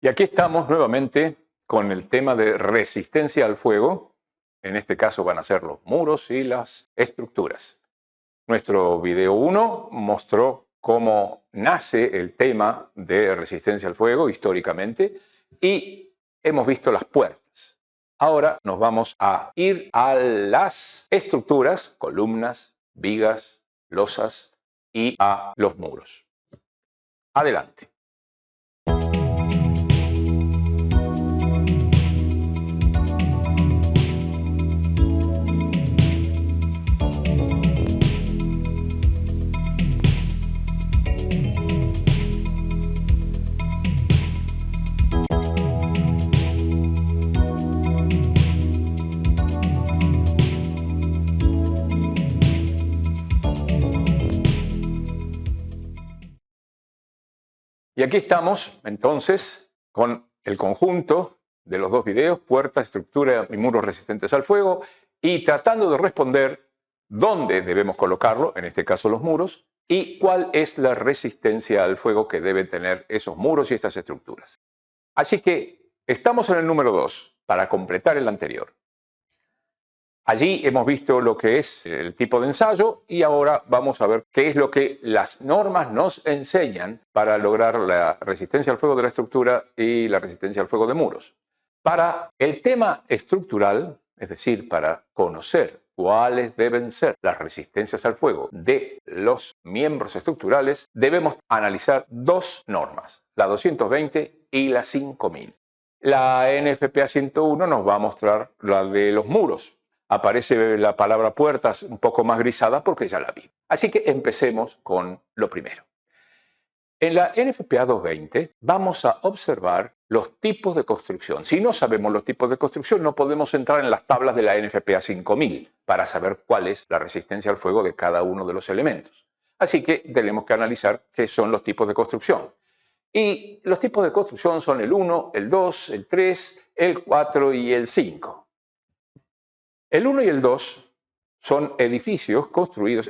Y aquí estamos nuevamente con el tema de resistencia al fuego. En este caso van a ser los muros y las estructuras. Nuestro video 1 mostró cómo nace el tema de resistencia al fuego históricamente y hemos visto las puertas. Ahora nos vamos a ir a las estructuras, columnas, vigas, losas y a los muros. Adelante. Y aquí estamos entonces con el conjunto de los dos videos, puerta, estructura y muros resistentes al fuego, y tratando de responder dónde debemos colocarlo, en este caso los muros, y cuál es la resistencia al fuego que deben tener esos muros y estas estructuras. Así que estamos en el número 2 para completar el anterior. Allí hemos visto lo que es el tipo de ensayo y ahora vamos a ver qué es lo que las normas nos enseñan para lograr la resistencia al fuego de la estructura y la resistencia al fuego de muros. Para el tema estructural, es decir, para conocer cuáles deben ser las resistencias al fuego de los miembros estructurales, debemos analizar dos normas, la 220 y la 5000. La NFPA 101 nos va a mostrar la de los muros. Aparece la palabra puertas un poco más grisada porque ya la vi. Así que empecemos con lo primero. En la NFPA 220 vamos a observar los tipos de construcción. Si no sabemos los tipos de construcción, no podemos entrar en las tablas de la NFPA 5000 para saber cuál es la resistencia al fuego de cada uno de los elementos. Así que tenemos que analizar qué son los tipos de construcción. Y los tipos de construcción son el 1, el 2, el 3, el 4 y el 5. El 1 y el 2 son edificios construidos,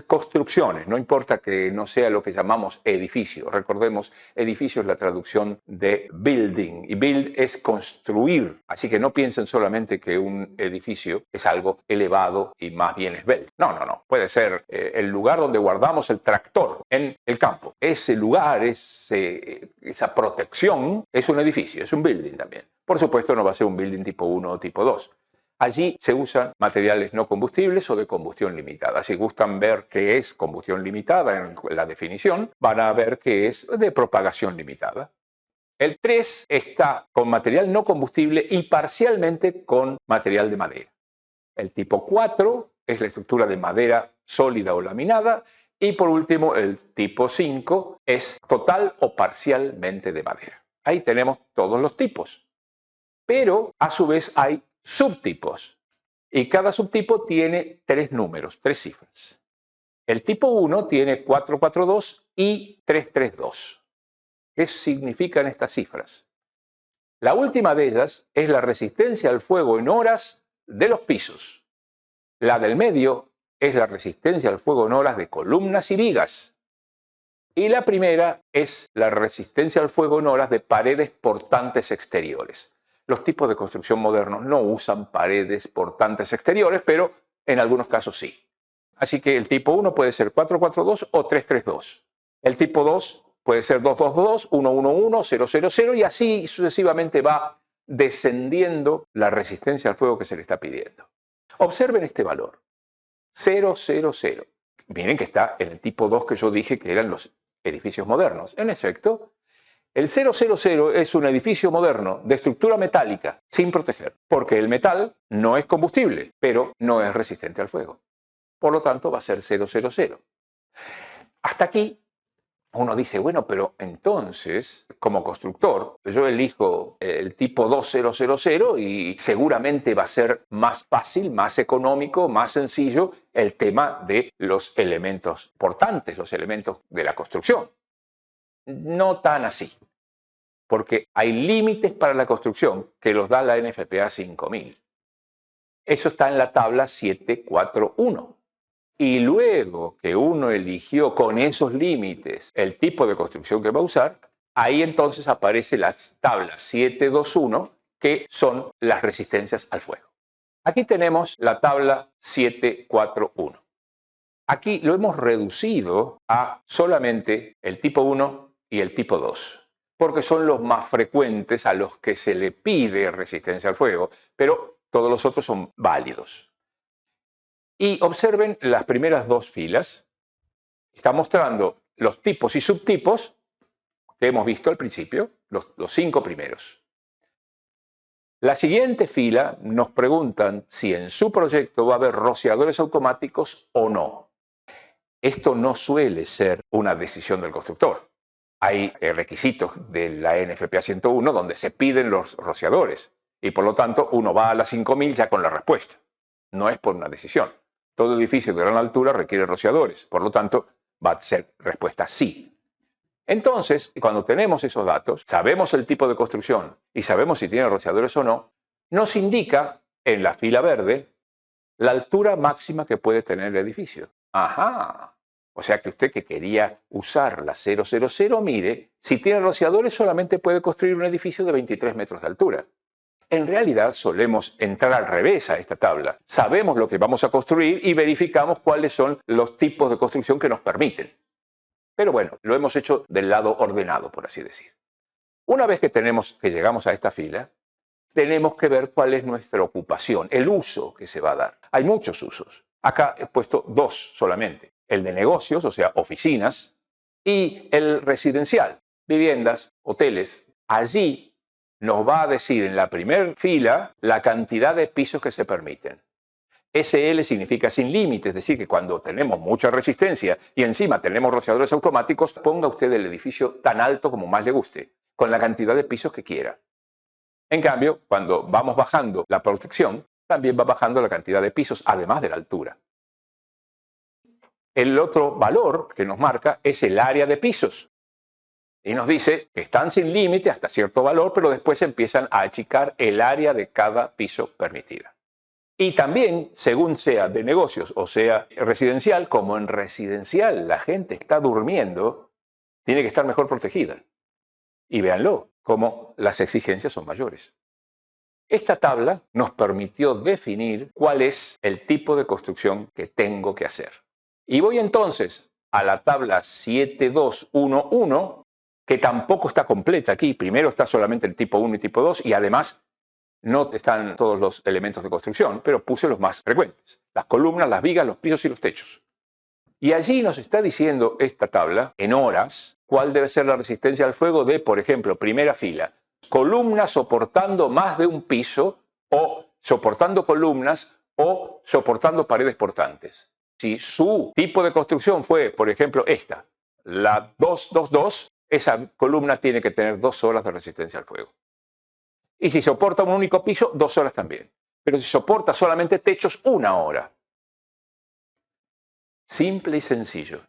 construcciones, no importa que no sea lo que llamamos edificio. Recordemos, edificio es la traducción de building y build es construir. Así que no piensen solamente que un edificio es algo elevado y más bien esbelto. No, no, no. Puede ser el lugar donde guardamos el tractor en el campo. Ese lugar, esa protección es un edificio, es un building también. Por supuesto, no va a ser un building tipo 1 o tipo 2. Allí se usan materiales no combustibles o de combustión limitada. Si gustan ver qué es combustión limitada en la definición, van a ver que es de propagación limitada. El 3 está con material no combustible y parcialmente con material de madera. El tipo 4 es la estructura de madera sólida o laminada. Y por último, el tipo 5 es total o parcialmente de madera. Ahí tenemos todos los tipos. Pero a su vez hay subtipos y cada subtipo tiene 3 números, 3 cifras. El tipo 1 tiene 442 y 332. ¿Qué significan estas cifras? La última de ellas es la resistencia al fuego en horas de los pisos. La del medio es la resistencia al fuego en horas de columnas y vigas. Y la primera es la resistencia al fuego en horas de paredes portantes exteriores. Los tipos de construcción modernos no usan paredes portantes exteriores, pero en algunos casos sí. Así que el tipo 1 puede ser 442 o 332. El tipo 2 puede ser 222, 111, 000 y así sucesivamente va descendiendo la resistencia al fuego que se le está pidiendo. Observen este valor, 000. Miren que está en el tipo 2 que yo dije que eran los edificios modernos. En efecto, el 000 es un edificio moderno de estructura metálica sin proteger, porque el metal no es combustible, pero no es resistente al fuego. Por lo tanto, va a ser 000. Hasta aquí uno dice, bueno, pero entonces, como constructor, yo elijo el tipo 2000 y seguramente va a ser más fácil, más económico, más sencillo el tema de los elementos portantes, los elementos de la construcción. No tan así, porque hay límites para la construcción que los da la NFPA 5000. Eso está en la tabla 741. Y luego que uno eligió con esos límites el tipo de construcción que va a usar, Ahí entonces aparece la tabla 721, que son las resistencias al fuego. Aquí tenemos la tabla 741. Aquí lo hemos reducido a solamente el tipo 1 y el tipo 2, porque son los más frecuentes a los que se le pide resistencia al fuego, pero todos los otros son válidos. Y observen las primeras dos filas. Está mostrando los tipos y subtipos que hemos visto al principio, los 5 primeros. La siguiente fila nos preguntan si en su proyecto va a haber rociadores automáticos o no. Esto no suele ser una decisión del constructor. Hay requisitos de la NFPA 101 donde se piden los rociadores y por lo tanto uno va a las 5000 ya con la respuesta. No es por una decisión. Todo edificio de gran altura requiere rociadores, por lo tanto va a ser respuesta sí. Entonces, cuando tenemos esos datos, sabemos el tipo de construcción y sabemos si tiene rociadores o no, nos indica en la fila verde la altura máxima que puede tener el edificio. Ajá. O sea que usted que quería usar la 000, mire, si tiene rociadores solamente puede construir un edificio de 23 metros de altura. En realidad solemos entrar al revés a esta tabla. Sabemos lo que vamos a construir y verificamos cuáles son los tipos de construcción que nos permiten. Pero bueno, lo hemos hecho del lado ordenado, por así decir. Una vez que llegamos a esta fila, tenemos que ver cuál es nuestra ocupación, el uso que se va a dar. Hay muchos usos. Acá he puesto dos solamente. El de negocios, o sea, oficinas, y el residencial, viviendas, hoteles. Allí nos va a decir en la primera fila la cantidad de pisos que se permiten. SL significa sin límite, es decir, que cuando tenemos mucha resistencia y encima tenemos rociadores automáticos, ponga usted el edificio tan alto como más le guste, con la cantidad de pisos que quiera. En cambio, cuando vamos bajando la protección, también va bajando la cantidad de pisos, además de la altura. El otro valor que nos marca es el área de pisos. Y nos dice que están sin límite hasta cierto valor, pero después empiezan a achicar el área de cada piso permitida. Y también, según sea de negocios o sea residencial, como en residencial la gente está durmiendo, tiene que estar mejor protegida. Y véanlo, cómo las exigencias son mayores. Esta tabla nos permitió definir cuál es el tipo de construcción que tengo que hacer. Y voy entonces a la tabla 7211, que tampoco está completa aquí. Primero está solamente el tipo 1 y tipo 2 y además no están todos los elementos de construcción, pero puse los más frecuentes. Las columnas, las vigas, los pisos y los techos. Y allí nos está diciendo esta tabla, en horas, cuál debe ser la resistencia al fuego de, por ejemplo, primera fila, columnas soportando más de un piso o soportando columnas o soportando paredes portantes. Si su tipo de construcción fue, por ejemplo, esta, la 222, esa columna tiene que tener 2 horas de resistencia al fuego. Y si soporta un único piso, 2 horas también. Pero si soporta solamente techos, 1 hora. Simple y sencillo.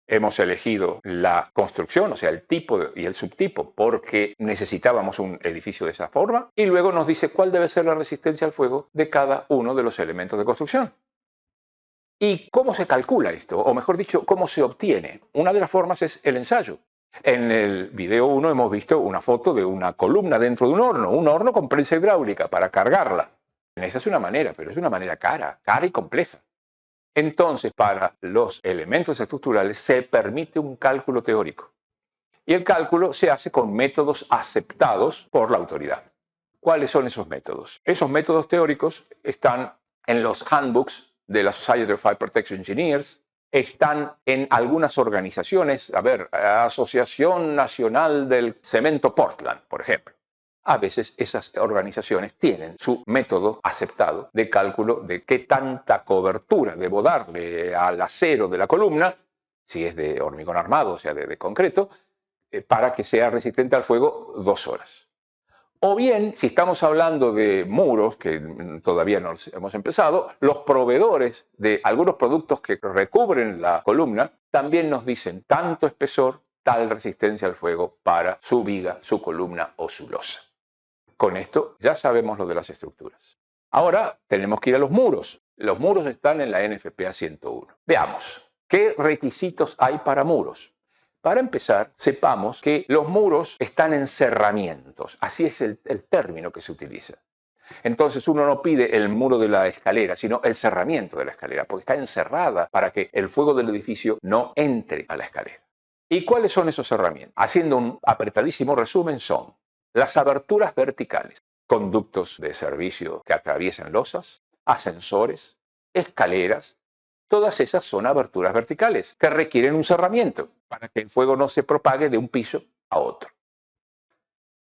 Hemos elegido la construcción, o sea, el tipo y el subtipo, porque necesitábamos un edificio de esa forma, y luego nos dice cuál debe ser la resistencia al fuego de cada uno de los elementos de construcción. ¿Y cómo se calcula esto? O mejor dicho, ¿cómo se obtiene? Una de las formas es el ensayo. En el video 1 hemos visto una foto de una columna dentro de un horno con prensa hidráulica para cargarla. Esa es una manera, pero es una manera cara y compleja. Entonces, para los elementos estructurales se permite un cálculo teórico. Y el cálculo se hace con métodos aceptados por la autoridad. ¿Cuáles son esos métodos? Esos métodos teóricos están en los handbooks de la Society of Fire Protection Engineers, están en algunas organizaciones, Asociación Nacional del Cemento Portland, por ejemplo. A veces esas organizaciones tienen su método aceptado de cálculo de qué tanta cobertura debo darle al acero de la columna, si es de hormigón armado, o sea, de concreto, para que sea resistente al fuego 2 horas. O bien, si estamos hablando de muros, que todavía no hemos empezado, los proveedores de algunos productos que recubren la columna también nos dicen tanto espesor, tal resistencia al fuego para su viga, su columna o su losa. Con esto ya sabemos lo de las estructuras. Ahora tenemos que ir a los muros. Los muros están en la NFPA 101. Veamos, ¿qué requisitos hay para muros? Para empezar, sepamos que los muros están en cerramientos. Así es el término que se utiliza. Entonces uno no pide el muro de la escalera, sino el cerramiento de la escalera, porque está encerrada para que el fuego del edificio no entre a la escalera. ¿Y cuáles son esos cerramientos? Haciendo un apretadísimo resumen, son las aberturas verticales, conductos de servicio que atraviesan losas, ascensores, escaleras. Todas esas son aberturas verticales que requieren un cerramiento para que el fuego no se propague de un piso a otro.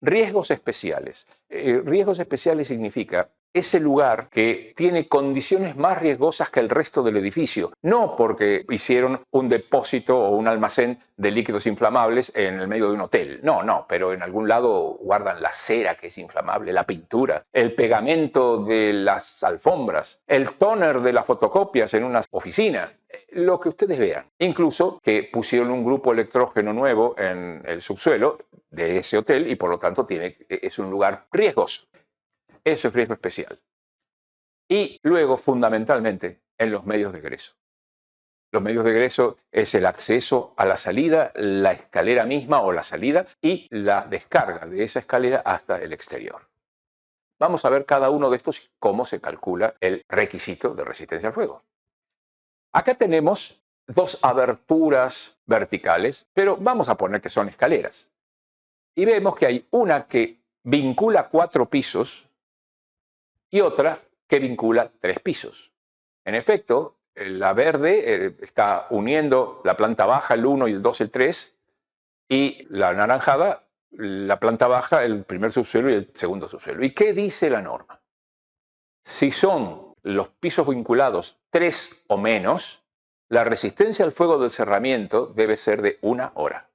Riesgos especiales. Riesgos especiales significa ese lugar que tiene condiciones más riesgosas que el resto del edificio, no porque hicieron un depósito o un almacén de líquidos inflamables en el medio de un hotel, no, pero en algún lado guardan la cera que es inflamable, la pintura, el pegamento de las alfombras, el tóner de las fotocopias en una oficina, lo que ustedes vean. Incluso que pusieron un grupo electrógeno nuevo en el subsuelo de ese hotel y por lo tanto es un lugar riesgoso. Eso es riesgo especial. Y luego, fundamentalmente, en los medios de egreso. Los medios de egreso es el acceso a la salida, la escalera misma o la salida y la descarga de esa escalera hasta el exterior. Vamos a ver cada uno de estos y cómo se calcula el requisito de resistencia al fuego. Acá tenemos dos aberturas verticales, pero vamos a poner que son escaleras. Y vemos que hay una que vincula 4 pisos y otra que vincula 3 pisos. En efecto, la verde está uniendo la planta baja, el 1 y el 2, el 3, y la anaranjada, la planta baja, el primer subsuelo y el segundo subsuelo. ¿Y qué dice la norma? Si son los pisos vinculados 3 o menos, la resistencia al fuego del cerramiento debe ser de 1 hora.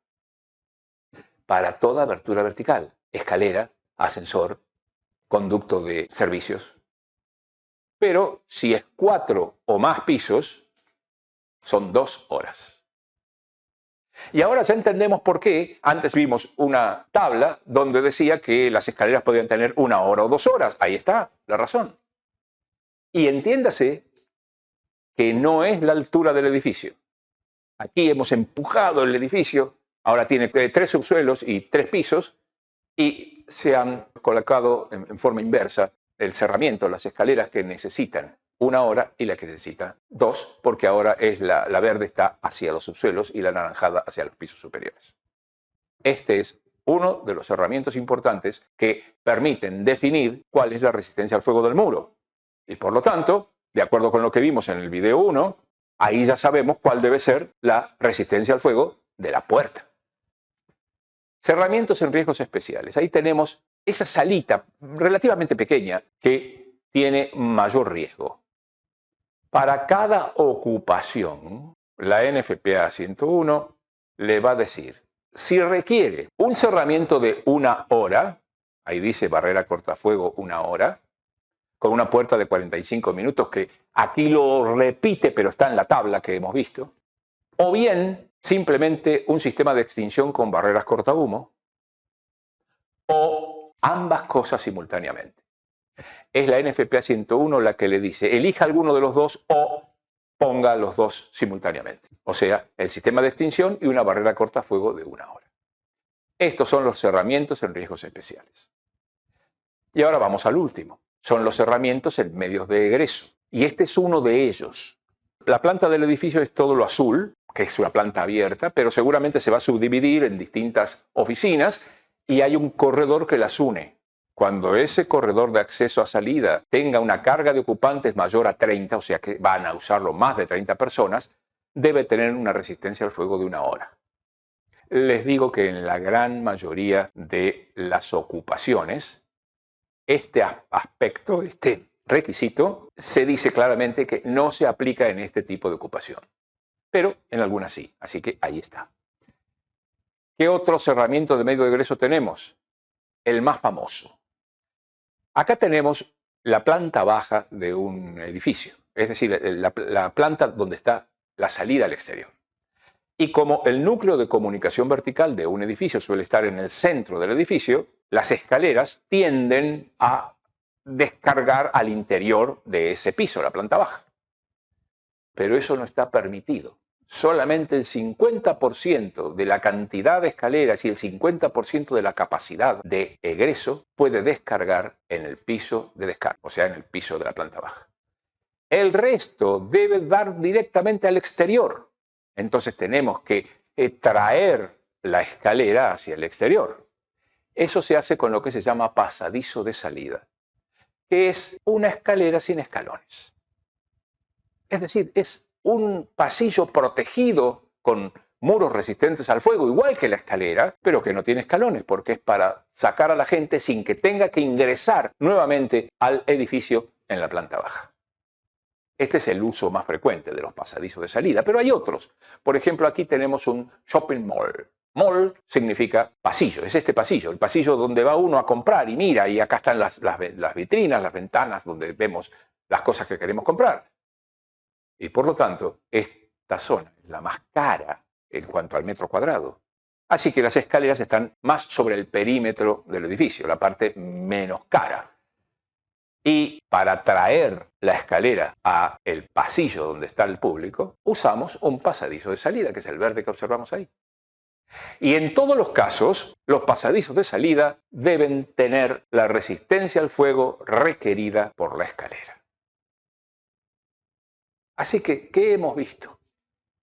Para toda abertura vertical, escalera, ascensor, conducto de servicios. Pero si es 4 o más pisos, son 2 horas. Y ahora ya entendemos por qué antes vimos una tabla donde decía que las escaleras podían tener 1 hora o 2 horas. Ahí está la razón. Y entiéndase que no es la altura del edificio. Aquí hemos empujado el edificio, ahora tiene 3 subsuelos y 3 pisos, y se han colocado en forma inversa el cerramiento, las escaleras que necesitan 1 hora y la que necesita 2, porque ahora la verde está hacia los subsuelos y la anaranjada hacia los pisos superiores. Este es uno de los herramientas importantes que permiten definir cuál es la resistencia al fuego del muro. Y por lo tanto, de acuerdo con lo que vimos en el video 1, ahí ya sabemos cuál debe ser la resistencia al fuego de la puerta. Cerramientos en riesgos especiales. Ahí tenemos esa salita relativamente pequeña que tiene mayor riesgo. Para cada ocupación, la NFPA 101 le va a decir, si requiere un cerramiento de 1 hora, ahí dice barrera cortafuego 1 hora, con una puerta de 45 minutos, que aquí lo repite, pero está en la tabla que hemos visto, o bien simplemente un sistema de extinción con barreras cortahumo, o ambas cosas simultáneamente. Es la NFPA 101 la que le dice, elija alguno de los dos o ponga los dos simultáneamente. O sea, el sistema de extinción y una barrera cortafuego de 1 hora. Estos son los cerramientos en riesgos especiales. Y ahora vamos al último. Son los cerramientos en medios de egreso. Y este es uno de ellos. La planta del edificio es todo lo azul, que es una planta abierta, pero seguramente se va a subdividir en distintas oficinas y hay un corredor que las une. Cuando ese corredor de acceso a salida tenga una carga de ocupantes mayor a 30, o sea que van a usarlo más de 30 personas, debe tener una resistencia al fuego de 1 hora. Les digo que en la gran mayoría de las ocupaciones, este aspecto, este requisito, se dice claramente que no se aplica en este tipo de ocupación. Pero en algunas sí, así que ahí está. ¿Qué otro cerramiento de medio de egreso tenemos? El más famoso. Acá tenemos la planta baja de un edificio, es decir, la planta donde está la salida al exterior. Y como el núcleo de comunicación vertical de un edificio suele estar en el centro del edificio, las escaleras tienden a descargar al interior de ese piso, la planta baja. Pero eso no está permitido. solamente el 50% de la cantidad de escaleras y el 50% de la capacidad de egreso puede descargar en el piso de descarga, o sea, en el piso de la planta baja. El resto debe dar directamente al exterior. Entonces tenemos que traer la escalera hacia el exterior. Eso se hace con lo que se llama pasadizo de salida, que es una escalera sin escalones. Es decir, es un pasillo protegido con muros resistentes al fuego, igual que la escalera, pero que no tiene escalones, porque es para sacar a la gente sin que tenga que ingresar nuevamente al edificio en la planta baja. Este es el uso más frecuente de los pasadizos de salida, pero hay otros. Por ejemplo, aquí tenemos un shopping mall. Mall significa pasillo, es este pasillo, el pasillo donde va uno a comprar y mira, y acá están las vitrinas, las ventanas donde vemos las cosas que queremos comprar. Y por lo tanto, esta zona es la más cara en cuanto al metro cuadrado. Así que las escaleras están más sobre el perímetro del edificio, la parte menos cara. Y para traer la escalera a el pasillo donde está el público, usamos un pasadizo de salida, que es el verde que observamos ahí. Y en todos los casos, los pasadizos de salida deben tener la resistencia al fuego requerida por la escalera. Así que, ¿qué hemos visto?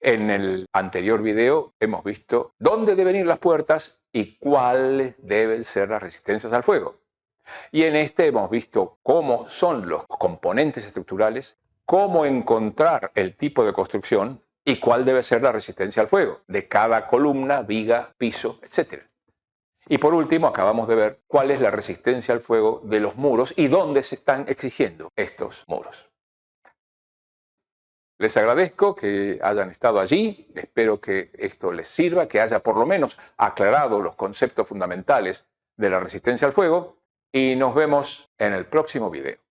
En el anterior video hemos visto dónde deben ir las puertas y cuáles deben ser las resistencias al fuego. Y en este hemos visto cómo son los componentes estructurales, cómo encontrar el tipo de construcción y cuál debe ser la resistencia al fuego de cada columna, viga, piso, etc. Y por último, acabamos de ver cuál es la resistencia al fuego de los muros y dónde se están exigiendo estos muros. Les agradezco que hayan estado allí, espero que esto les sirva, que haya por lo menos aclarado los conceptos fundamentales de la resistencia al fuego y nos vemos en el próximo video.